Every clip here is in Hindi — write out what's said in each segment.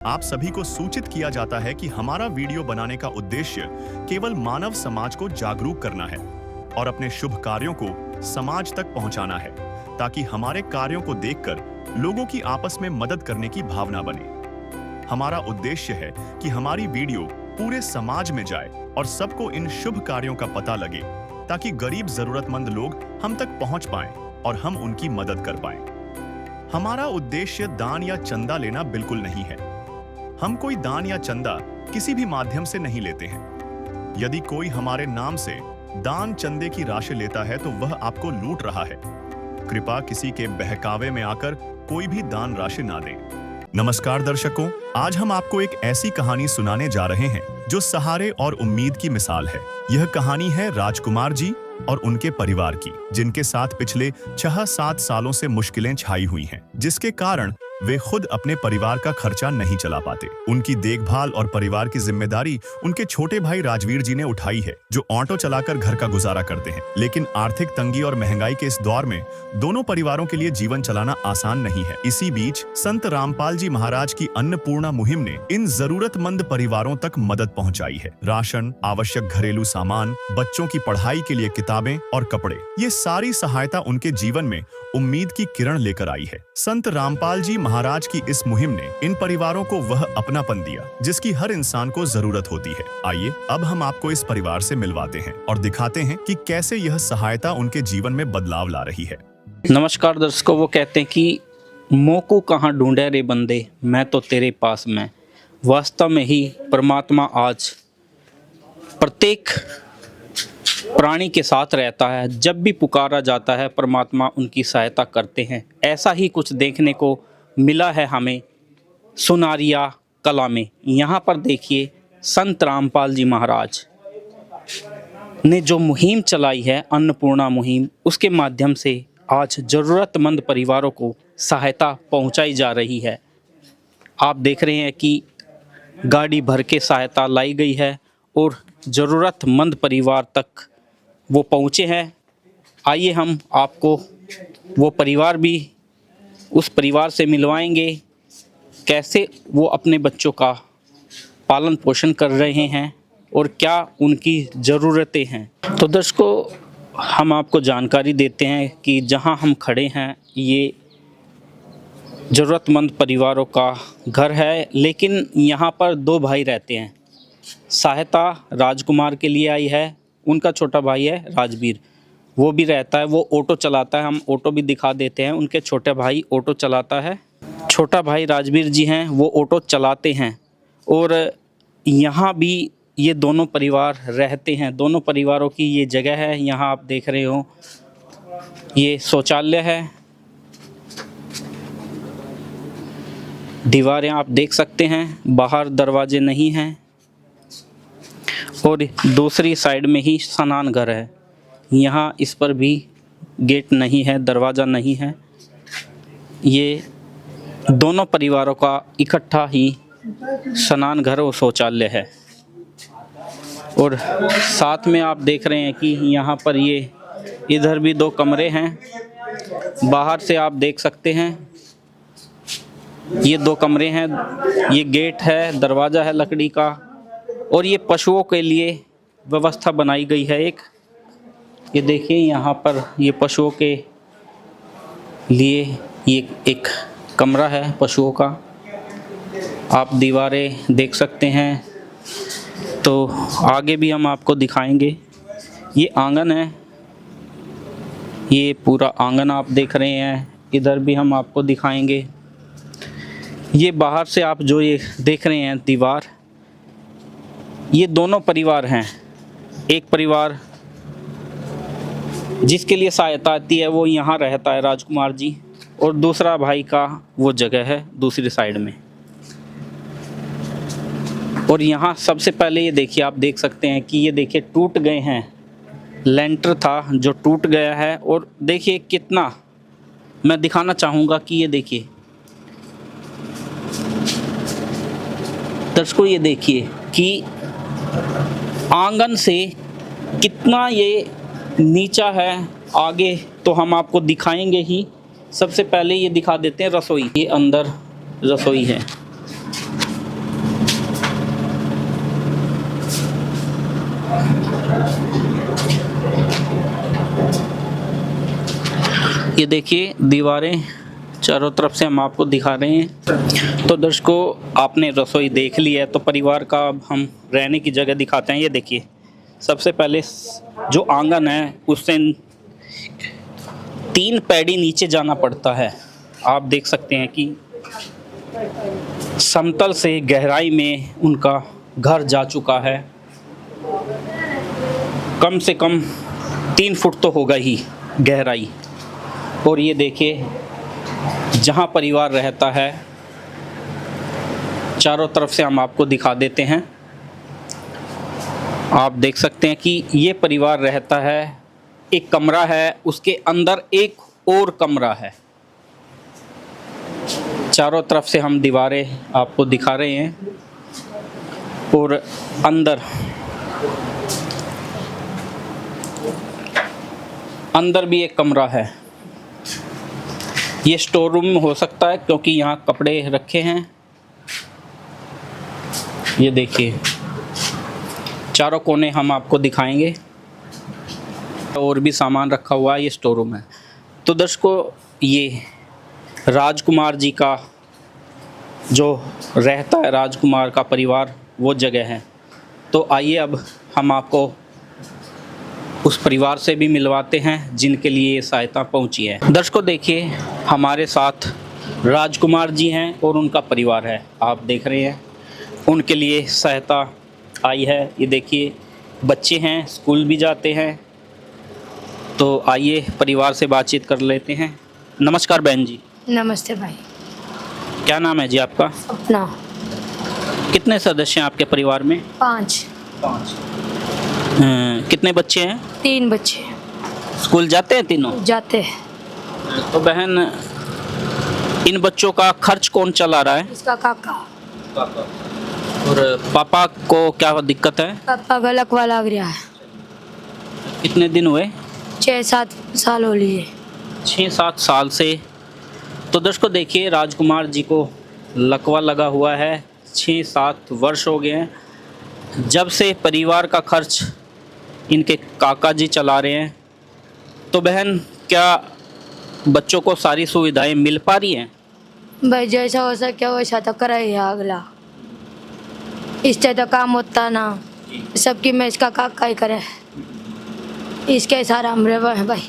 आप सभी को सूचित किया जाता है कि हमारा वीडियो बनाने का उद्देश्य केवल मानव समाज को जागरूक करना है और अपने शुभ कार्यों को समाज तक पहुंचाना है, ताकि हमारे कार्यों को देखकर लोगों की आपस में मदद करने की भावना बने। हमारा उद्देश्य है कि हमारी वीडियो पूरे समाज में जाए और सबको इन शुभ कार्यों का पता लगे, ताकि गरीब जरूरतमंद लोग हम तक पहुंच पाएं और हम उनकी मदद कर पाएं। हमारा उद्देश्य दान या चंदा लेना बिल्कुल नहीं है। हम कोई दान या चंदा किसी भी माध्यम से नहीं लेते हैं। यदि कोई हमारे नाम से दान चंदे की राशि लेता है तो वह आपको लूट रहा है। कृपया किसी के बहकावे में आकर कोई भी दान राशि ना दें। नमस्कार दर्शकों, आज हम आपको एक ऐसी कहानी सुनाने जा रहे हैं जो सहारे और उम्मीद की मिसाल है। यह कहानी है राजकुमार जी और उनके परिवार की, जिनके साथ पिछले 6-7 सालों से मुश्किलें छाई हुई हैं, जिसके कारण वे खुद अपने परिवार का खर्चा नहीं चला पाते। उनकी देखभाल और परिवार की जिम्मेदारी उनके छोटे भाई राजवीर जी ने उठाई है, जो ऑटो चलाकर घर का गुजारा करते हैं। लेकिन आर्थिक तंगी और महंगाई के इस दौर में दोनों परिवारों के लिए जीवन चलाना आसान नहीं है। इसी बीच संत रामपाल जी महाराज की अन्नपूर्णा मुहिम ने इन जरूरतमंद परिवारों तक मदद पहुंचाई है। राशन, आवश्यक घरेलू सामान, बच्चों की पढ़ाई के लिए किताबें और कपड़े, ये सारी सहायता उनके जीवन में उम्मीद की किरण लेकर आई है। संत रामपाल जी महाराज की इस मुहिम ने इन परिवारों को वह अपनापन दिया जिसकी हर इंसान को जरूरत होती है। आइए अब हम आपको इस परिवार से मिलवाते हैं और दिखाते हैं कि कैसे यह सहायता उनके जीवन में बदलाव ला रही है। नमस्कार दर्शकों, वो कहते हैं कि मोको कहाँ ढूंढे रे बंदे, मैं तो तेरे पास में। वास्तव में ही परमात्मा आज प्रत्येक प्राणी के साथ रहता है। जब भी पुकारा जाता है परमात्मा उनकी सहायता करते हैं। ऐसा ही कुछ देखने को मिला है हमें सुनारिया कला में। यहाँ पर देखिए संत रामपाल जी महाराज ने जो मुहिम चलाई है, अन्नपूर्णा मुहिम, उसके माध्यम से आज ज़रूरतमंद परिवारों को सहायता पहुँचाई जा रही है। आप देख रहे हैं कि गाड़ी भर के सहायता लाई गई है और ज़रूरतमंद परिवार तक वो पहुँचे हैं। आइए हम आपको वो परिवार भी, उस परिवार से मिलवाएंगे, कैसे वो अपने बच्चों का पालन पोषण कर रहे हैं और क्या उनकी ज़रूरतें हैं। तो दर्शकों, हम आपको जानकारी देते हैं कि जहां हम खड़े हैं ये ज़रूरतमंद परिवारों का घर है, लेकिन यहां पर 2 भाई रहते हैं। सहायता राजकुमार के लिए आई है, उनका छोटा भाई है राजवीर, वो भी रहता है, वो ऑटो चलाता है। हम ऑटो भी दिखा देते हैं। उनके छोटे भाई ऑटो चलाता है। छोटा भाई राजवीर जी हैं, वो ऑटो चलाते हैं और यहाँ भी ये दोनों परिवार रहते हैं। दोनों परिवारों की ये जगह है। यहाँ आप देख रहे हो ये शौचालय है, दीवारें आप देख सकते हैं, बाहर दरवाजे नहीं हैं और दूसरी साइड में ही स्नान घर है। यहाँ इस पर भी गेट नहीं है, दरवाज़ा नहीं है। ये दोनों परिवारों का इकट्ठा ही स्नान घर और शौचालय है। और साथ में आप देख रहे हैं कि यहाँ पर ये इधर भी 2 कमरे हैं। बाहर से आप देख सकते हैं ये 2 कमरे हैं, ये गेट है, दरवाज़ा है लकड़ी का और ये पशुओं के लिए व्यवस्था बनाई गई है एक। ये देखिए यहाँ पर ये पशुओं के लिए ये एक कमरा है पशुओं का। आप दीवारें देख सकते हैं। तो आगे भी हम आपको दिखाएंगे। ये आंगन है, ये पूरा आंगन आप देख रहे हैं। इधर भी हम आपको दिखाएंगे। ये बाहर से आप जो ये देख रहे हैं दीवार, ये दोनों परिवार हैं। एक परिवार जिसके लिए सहायता आती है वो यहाँ रहता है राजकुमार जी, और दूसरा भाई का वो जगह है दूसरी साइड में। और यहाँ सबसे पहले ये देखिए, आप देख सकते हैं कि ये देखिए टूट गए हैं। लेंटर था जो टूट गया है और देखिए कितना, मैं दिखाना चाहूँगा कि ये देखिए दर्शकों, ये देखिए कि आंगन से कितना ये नीचा है। आगे तो हम आपको दिखाएंगे ही। सबसे पहले ये दिखा देते हैं रसोई। ये अंदर रसोई है। ये देखिए दीवारें चारों तरफ से हम आपको दिखा रहे हैं। तो दर्शकों, आपने रसोई देख ली है, तो परिवार का अब हम रहने की जगह दिखाते हैं। ये देखिए, सबसे पहले जो आंगन है उससे 3 पैड़ी नीचे जाना पड़ता है। आप देख सकते हैं कि समतल से गहराई में उनका घर जा चुका है। कम से कम 3 फुट तो होगा ही गहराई। और ये देखिए, जहाँ परिवार रहता है चारों तरफ से हम आपको दिखा देते हैं। आप देख सकते हैं कि ये परिवार रहता है, एक कमरा है, उसके अंदर एक और कमरा है। चारों तरफ से हम दीवारें आपको दिखा रहे हैं और अंदर भी एक कमरा है। ये स्टोर रूम हो सकता है क्योंकि यहाँ कपड़े रखे हैं। ये देखिए, चारों कोने हम आपको दिखाएंगे और भी सामान रखा हुआ है। ये स्टोर रूम है। तो दर्शकों, ये राजकुमार जी का जो रहता है, राजकुमार का परिवार, वो जगह है। तो आइए अब हम आपको उस परिवार से भी मिलवाते हैं जिनके लिए ये सहायता पहुंची है। दर्शकों देखिए, हमारे साथ राजकुमार जी हैं और उनका परिवार है। आप देख रहे हैं, उनके लिए सहायता आई है। ये देखिए, बच्चे हैं, स्कूल भी जाते हैं। तो आइए परिवार से बातचीत कर लेते हैं। नमस्कार बहन जी। नमस्ते भाई। क्या नाम है जी आपका? अपना कितने सदस्य हैं आपके परिवार में? 5। कितने बच्चे हैं? 3 बच्चे स्कूल जाते हैं तीनों? जाते हैं। तो बहन, इन बच्चों का खर्च कौन चला रहा है? इसका काका। और पापा को क्या दिक्कत है? पापा गलक वाला लग रहा है। कितने दिन हुए? 6-7 साल हो लिए। 6-7 साल से। तो दर्शकों देखिए, राजकुमार जी को लकवा लगा हुआ है। 6-7 वर्ष हो गए हैं जब से परिवार का खर्च इनके काका जी चला रहे हैं। तो बहन, क्या बच्चों को सारी सुविधाएं मिल पा रही हैं? भाई जैसा हो सके वैसा तो करा ही है अगला। इससे तो काम होता ना, सबकी मैं इसका काका ही करे, इसके सारा हम रेवा है भाई।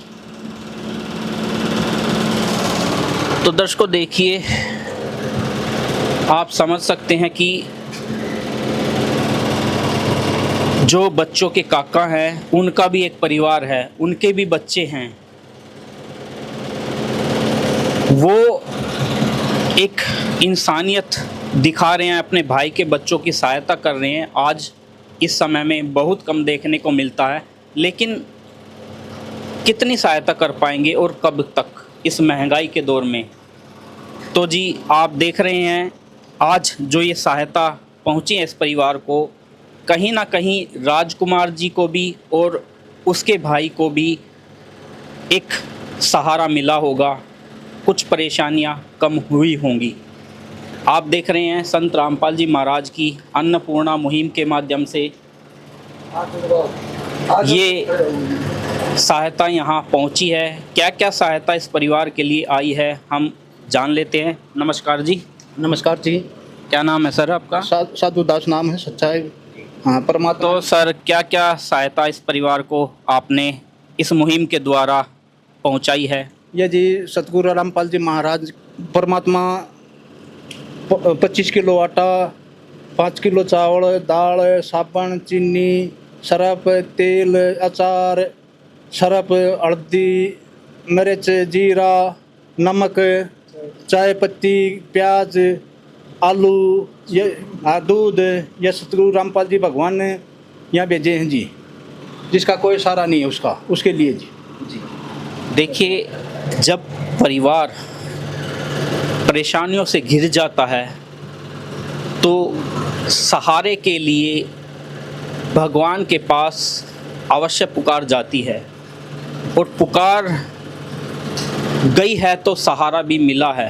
तो दर्शकों देखिए, आप समझ सकते हैं कि जो बच्चों के काका हैं उनका भी एक परिवार है, उनके भी बच्चे हैं। वो एक इंसानियत दिखा रहे हैं, अपने भाई के बच्चों की सहायता कर रहे हैं। आज इस समय में बहुत कम देखने को मिलता है, लेकिन कितनी सहायता कर पाएंगे और कब तक इस महंगाई के दौर में। तो जी, आप देख रहे हैं आज जो ये सहायता पहुंची है इस परिवार को, कहीं ना कहीं राजकुमार जी को भी और उसके भाई को भी एक सहारा मिला होगा, कुछ परेशानियां कम हुई होंगी। आप देख रहे हैं संत रामपाल जी महाराज की अन्नपूर्णा मुहिम के माध्यम से ये सहायता यहाँ पहुँची है। क्या क्या सहायता इस परिवार के लिए आई है, हम जान लेते हैं। नमस्कार जी। नमस्कार जी। क्या नाम है सर आपका? साधु दास नाम है, सच्चाई। हाँ, परमात्मा। तो सर, क्या क्या सहायता इस परिवार को आपने इस मुहिम के द्वारा पहुंचाई है? ये जी सतगुरु रामपाल जी महाराज परमात्मा 25 किलो आटा, 5 किलो चावल, दाल, साबुन, चीनी, सरफ, तेल, अचार, सरफ, हल्दी, मिर्च, जीरा, नमक, चाय पत्ती, प्याज, आलू, ये दूध, ये सतगुरु रामपाल जी भगवान ने यहाँ भेजे हैं जी, जिसका कोई सहारा नहीं है उसके लिए जी। देखिए, जब परिवार परेशानियों से घिर जाता है तो सहारे के लिए भगवान के पास अवश्य पुकार जाती है, और पुकार गई है तो सहारा भी मिला है।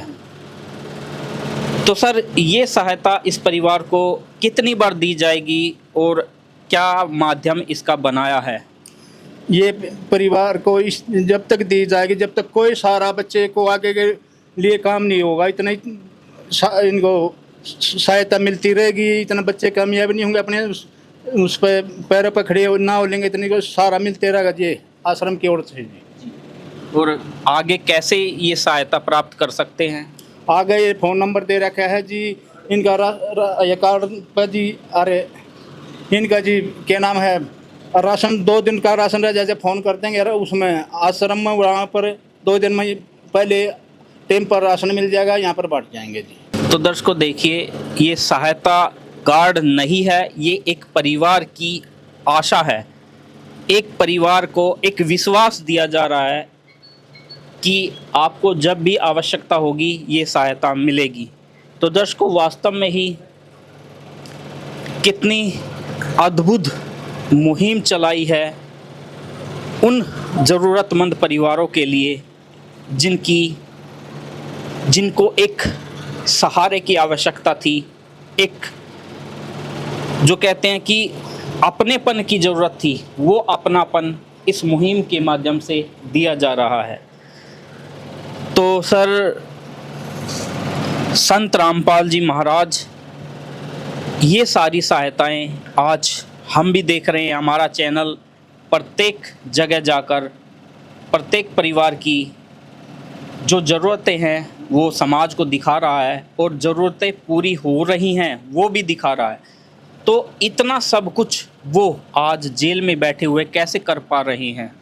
तो सर, ये सहायता इस परिवार को कितनी बार दी जाएगी और क्या माध्यम इसका बनाया है? ये परिवार को इस जब तक दी जाएगी, जब तक कोई सारा बच्चे को आगे के लिए काम नहीं होगा, इतना ही इनको सहायता मिलती रहेगी, इतना बच्चे कामयाब नहीं होंगे, अपने उस पर पैरों पर खड़े ना हो लेंगे, इतनी को सहारा मिलते रहेगा जी आश्रम की ओर से जी। और आगे कैसे ये सहायता प्राप्त कर सकते हैं? आगे ये फ़ोन नंबर दे रखा है जी इनका, ये कार्ड पर जी, अरे इनका जी क्या नाम है, राशन 2 दिन का राशन रह जाए, फ़ोन कर देंगे, उसमें आश्रम में वहाँ पर 2 दिन में पहले टाइम पर राशन मिल जाएगा, यहाँ पर बांट जाएंगे जी। तो दर्शकों देखिए, ये सहायता कार्ड नहीं है, ये एक परिवार की आशा है, एक परिवार को एक विश्वास दिया जा रहा है कि आपको जब भी आवश्यकता होगी ये सहायता मिलेगी। तो दर्शकों वास्तव में ही कितनी अद्भुत मुहिम चलाई है उन ज़रूरतमंद परिवारों के लिए जिनको एक सहारे की आवश्यकता थी, एक जो कहते हैं कि अपनेपन की ज़रूरत थी, वो अपनापन इस मुहिम के माध्यम से दिया जा रहा है। तो सर, संत रामपाल जी महाराज, ये सारी सहायताएं आज हम भी देख रहे हैं, हमारा चैनल प्रत्येक जगह जाकर प्रत्येक परिवार की जो ज़रूरतें हैं वो समाज को दिखा रहा है, और ज़रूरतें पूरी हो रही हैं वो भी दिखा रहा है। तो इतना सब कुछ वो आज जेल में बैठे हुए कैसे कर पा रहे हैं?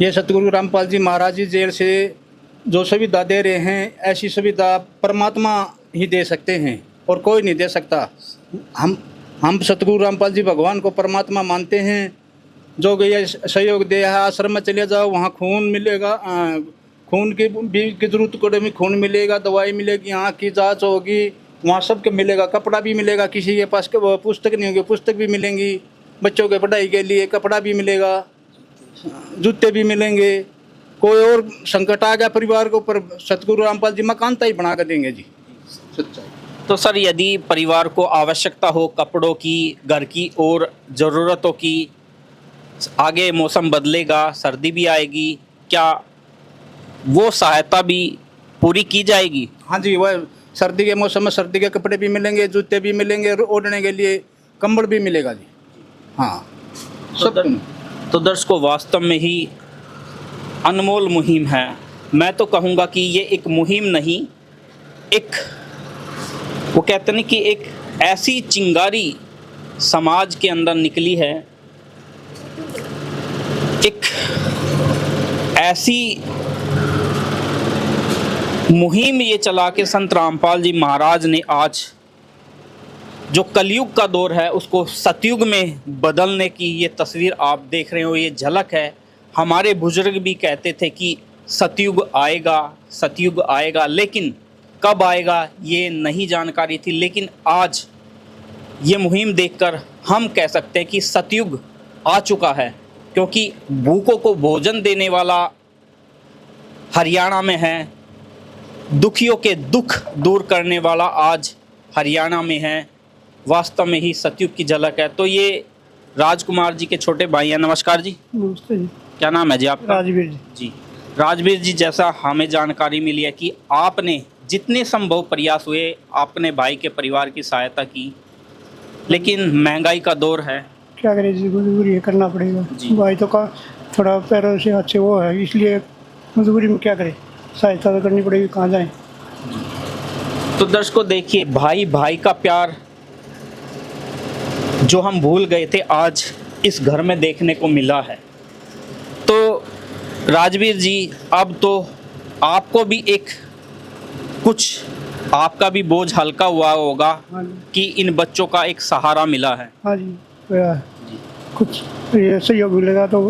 ये सतगुरु रामपाल जी महाराज जी जेल से जो सुविधा दे रहे हैं, ऐसी सुविधा परमात्मा ही दे सकते हैं और कोई नहीं दे सकता। हम सतगुरु रामपाल जी भगवान को परमात्मा मानते हैं, जो ये सहयोग दे है। आश्रम में चले जाओ, वहाँ खून मिलेगा, खून की जरूरत को में खून मिलेगा, दवाई मिलेगी, आँख की जाँच होगी, वहाँ सबके मिलेगा, कपड़ा भी मिलेगा, किसी के पास पुस्तक नहीं होगी पुस्तक भी मिलेंगी, बच्चों के पढ़ाई के लिए कपड़ा भी मिलेगा, जूते भी मिलेंगे। कोई और संकट आ गया परिवार के ऊपर, सतगुरु रामपाल जी मकानता ही बना कर देंगे जी। सच्चाई। तो सर, यदि परिवार को आवश्यकता हो कपड़ों की, घर की और ज़रूरतों की, आगे मौसम बदलेगा, सर्दी भी आएगी, क्या वो सहायता भी पूरी की जाएगी? हाँ जी, वह सर्दी के मौसम में सर्दी के कपड़े भी मिलेंगे, जूते भी मिलेंगे, ओढ़ने के लिए कंबल भी मिलेगा जी। हाँ, तो दर्शकों वास्तव में ही अनमोल मुहिम है। मैं तो कहूँगा कि ये एक मुहिम नहीं, एक वो कहते हैं कि एक ऐसी चिंगारी समाज के अंदर निकली है, एक ऐसी मुहिम ये चला के संत रामपाल जी महाराज ने आज जो कलयुग का दौर है उसको सतयुग में बदलने की ये तस्वीर आप देख रहे हो, ये झलक है। हमारे बुजुर्ग भी कहते थे कि सतयुग आएगा, लेकिन कब आएगा ये नहीं जानकारी थी। लेकिन आज ये मुहिम देखकर हम कह सकते हैं कि सतयुग आ चुका है, क्योंकि भूखों को भोजन देने वाला हरियाणा में है, दुखियों के दुख दूर करने वाला आज हरियाणा में है। वास्तव में ही सतयुग की झलक है। तो ये राजकुमार जी के छोटे भाई हैं। नमस्कार जी। नमस्ते जी। क्या नाम है जी आपका? राजवीर जी। जी, राजवीर जी, जैसा हमें जानकारी मिली है कि आपने जितने संभव प्रयास हुए अपने भाई के परिवार की सहायता की, लेकिन महंगाई का दौर है, क्या करें जी, मजबूरी है, करना पड़ेगा जी। भाई तो का थोड़ा पैरों से अच्छे वो है, इसलिए मजबूरी में क्या करें, सहायता तो करनी पड़ेगी, कहाँ जाएं। तो दर्शकों देखिए, भाई भाई का प्यार जो हम भूल गए थे आज इस घर में देखने को मिला है। तो राजवीर जी, अब तो आपको भी एक कुछ आपका भी बोझ हल्का हुआ होगा हाँ जी। कि इन बच्चों का एक सहारा मिला है। हाँ जी, तो कुछ ये सहयोग मिलेगा तो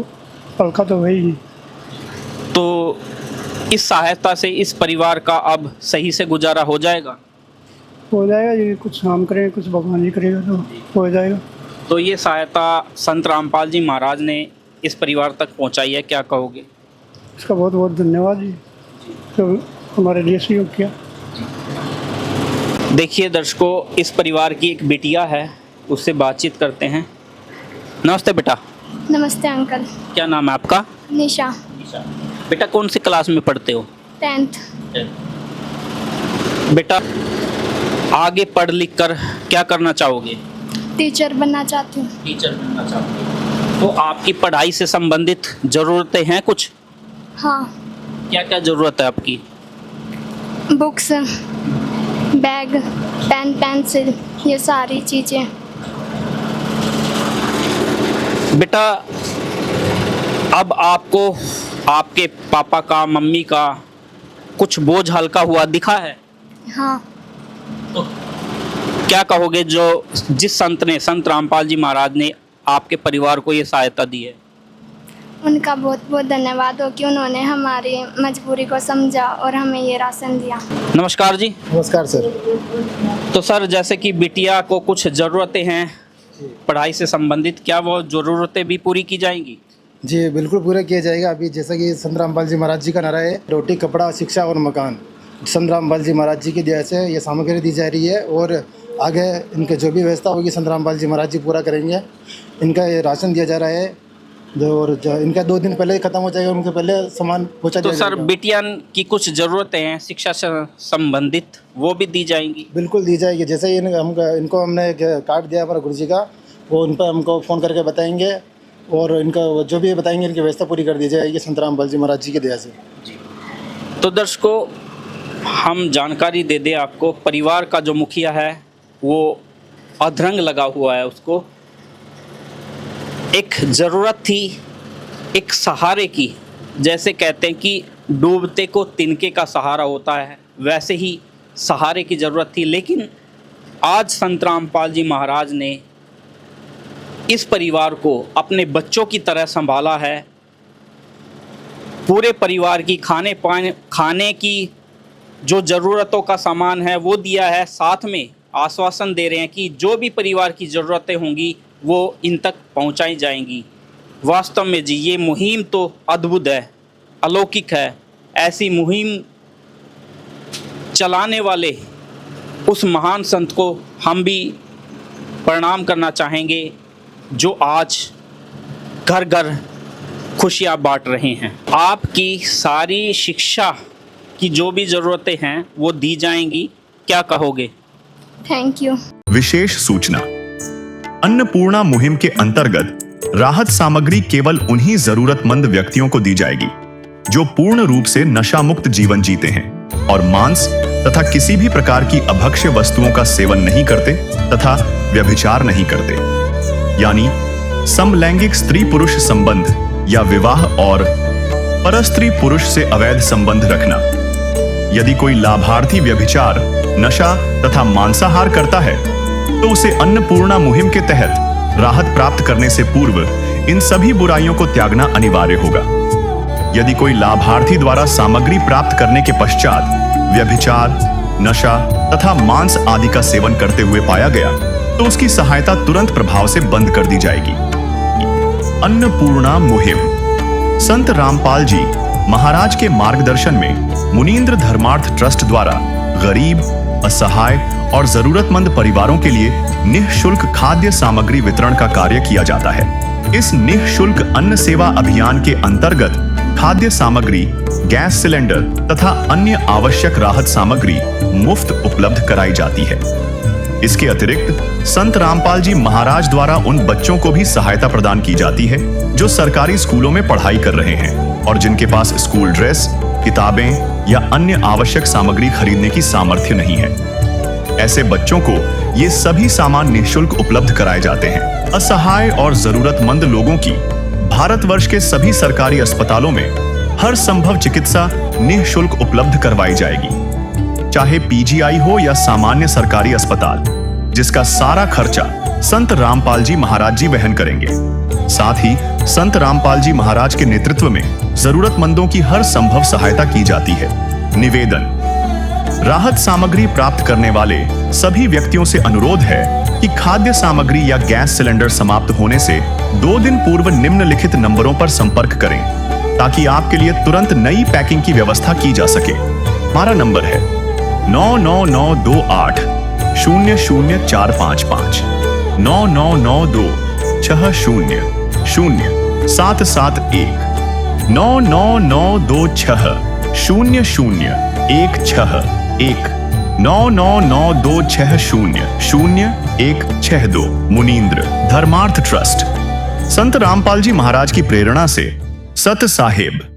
हल्का तो वही। तो इस सहायता से इस परिवार का अब सही से गुजारा हो जाएगा जी, कुछ हम करें कुछ भगवान जी करेगा तो हो जाएगा। तो ये सहायता संत रामपाल जी महाराज ने इस परिवार तक पहुंचाई है, क्या कहोगे? इसका बहुत बहुत धन्यवाद जी, तो हमारे लिए सहयोग किया। देखिए दर्शकों, इस परिवार की एक बिटिया है, उससे बातचीत करते हैं। नमस्ते बेटा। नमस्ते अंकल। क्या नाम है आपका? निशा। बेटा कौन सी क्लास में पढ़ते हो? 10th। बेटा आगे पढ़ लिख कर क्या करना चाहोगे? टीचर बनना चाहती हूँ। टीचर बनना चाहोगे। तो आपकी पढ़ाई से संबंधित ज़रूरतें हैं कुछ? हाँ। क्या क्या ज़रूरत है आपकी? बुक्स, बैग, पेन, पेंसिल, ये सारी चीज़ें। बेटा अब आपको आपके पापा का, मम्मी का कुछ बोझ हल्का हुआ दिखा है? हाँ। तो क्या कहोगे जो जिस संत रामपाल जी महाराज ने आपके परिवार को ये सहायता दी है? उनका बहुत बहुत धन्यवाद हो कि उन्होंने हमारी मजबूरी को समझा और हमें ये राशन दिया। नमस्कार जी। नमस्कार सर। तो सर जैसे कि बिटिया को कुछ ज़रूरतें हैं पढ़ाई से संबंधित, क्या वो ज़रूरतें भी पूरी की जाएंगी? जी बिल्कुल पूरा किया जाएगा। अभी जैसा कि संत रामपाल जी महाराज जी का नारा है, रोटी कपड़ा शिक्षा और मकान। संत रामपाल जी महाराज जी की दया से ये सामग्री दी जा रही है और आगे इनके जो भी व्यवस्था होगी संत रामपाल जी महाराज जी पूरा करेंगे। इनका ये राशन दिया जा रहा है और इनका 2 दिन पहले ही ख़त्म हो जाएगा, उनके पहले सामान पहुँचा तो दिया सर बिटिया की कुछ ज़रूरतें हैं शिक्षा से संबंधित, वो भी दी जाएंगी? बिल्कुल दी जाएगी। जैसे ही इनको हमने एक कार्ड दिया हमारा गुरु जी का, वो उन पर हमको फ़ोन करके बताएंगे और इनका जो भी बताएंगे इनकी व्यवस्था पूरी कर दी जाएगी संत रामपाल जी महाराज जी की दया से। तो दर्शकों हम जानकारी दे दें आपको, परिवार का जो मुखिया है वो अधरंग लगा हुआ है, उसको एक ज़रूरत थी एक सहारे की। जैसे कहते हैं कि डूबते को तिनके का सहारा होता है, वैसे ही सहारे की ज़रूरत थी। लेकिन आज संत रामपाल जी महाराज ने इस परिवार को अपने बच्चों की तरह संभाला है। पूरे परिवार की खाने की जो ज़रूरतों का सामान है वो दिया है, साथ में आश्वासन दे रहे हैं कि जो भी परिवार की ज़रूरतें होंगी वो इन तक पहुंचाई जाएंगी। वास्तव में जी ये मुहिम तो अद्भुत है, अलौकिक है। ऐसी मुहिम चलाने वाले उस महान संत को हम भी प्रणाम करना चाहेंगे जो आज घर घर खुशियाँ बांट रहे हैं। आपकी सारी शिक्षा की जो भी ज़रूरतें हैं वो दी जाएंगी, क्या कहोगे? Thank you. विशेष सूचना, अन्नपूर्णा मुहिम के अंतर्गत राहत सामग्री केवल उन्हीं जरूरतमंद व्यक्तियों को दी जाएगी जो पूर्ण रूप से नशा मुक्त जीवन जीते हैं और मांस तथा किसी भी प्रकार की अभक्ष्य वस्तुओं का सेवन नहीं करते तथा व्यभिचार नहीं करते, यानी समलैंगिक स्त्री पुरुष संबंध या विवाह और परस्त्री पुरुष से अवैध संबंध रखना। यदि कोई लाभार्थी व्यभिचार, नशा तथा मांसाहार करता है तो उसे अन्नपूर्णा मुहिम के तहत राहत प्राप्त करने से पूर्व इन सभी बुराइयों को त्यागना अनिवार्य होगा। यदि कोई लाभार्थी द्वारा सामग्री प्राप्त करने के पश्चात व्यभिचार, नशा तथा मांस आदि का सेवन करते हुए पाया गया तो उसकी सहायता तुरंत प्रभाव से बंद कर दी जाएगी। अन्नपूर्णा मुहिम संत रामपाल जी महाराज के मार्गदर्शन में मुनींद्र धर्मार्थ ट्रस्ट द्वारा गरीब, असहाय और जरूरतमंद परिवारों के लिए निःशुल्क खाद्य सामग्री वितरण का कार्य किया जाता है। इस निःशुल्क अन्न सेवा अभियान के अंतर्गत खाद्य सामग्री, गैस सिलेंडर तथा अन्य आवश्यक राहत सामग्री मुफ्त उपलब्ध कराई जाती है। इसके अतिरिक्त संत रामपाल जी महाराज द्वारा उन बच्चों को भी सहायता प्रदान की जाती है जो सरकारी स्कूलों में पढ़ाई कर रहे हैं और जिनके पास स्कूल ड्रेस, किताबें या अन्य आवश्यक सामग्री खरीदने की सामर्थ्य नहीं है। ऐसे बच्चों को ये सभी सामान निःशुल्क उपलब्ध कराए जाते हैं। असहाय और जरूरतमंद लोगों की भारतवर्ष के सभी सरकारी अस्पतालों में हर संभव चिकित्सा निःशुल्क उपलब्ध करवाई जाएगी, चाहे पीजीआई हो या सामान्य सरकारी अस्पताल, जिसका सारा खर्चा संत रामपाल जी महाराज जी वहन करेंगे। साथ ही संत रामपाल जी महाराज के नेतृत्व में जरूरतमंदों की हर संभव सहायता की जाती है। निवेदन, राहत सामग्री प्राप्त करने वाले सभी व्यक्तियों से अनुरोध है कि खाद्य सामग्री या गैस सिलेंडर समाप्त होने से 2 दिन पूर्व निम्नलिखित नंबरों पर संपर्क करें ताकि आपके लिए तुरंत नई पैकिंग की व्यवस्था की जा सके। हमारा नंबर है 99928 00455 99926 77260 मुनींद्र धर्मार्थ ट्रस्ट। संत रामपाल जी महाराज की प्रेरणा से सत साहिब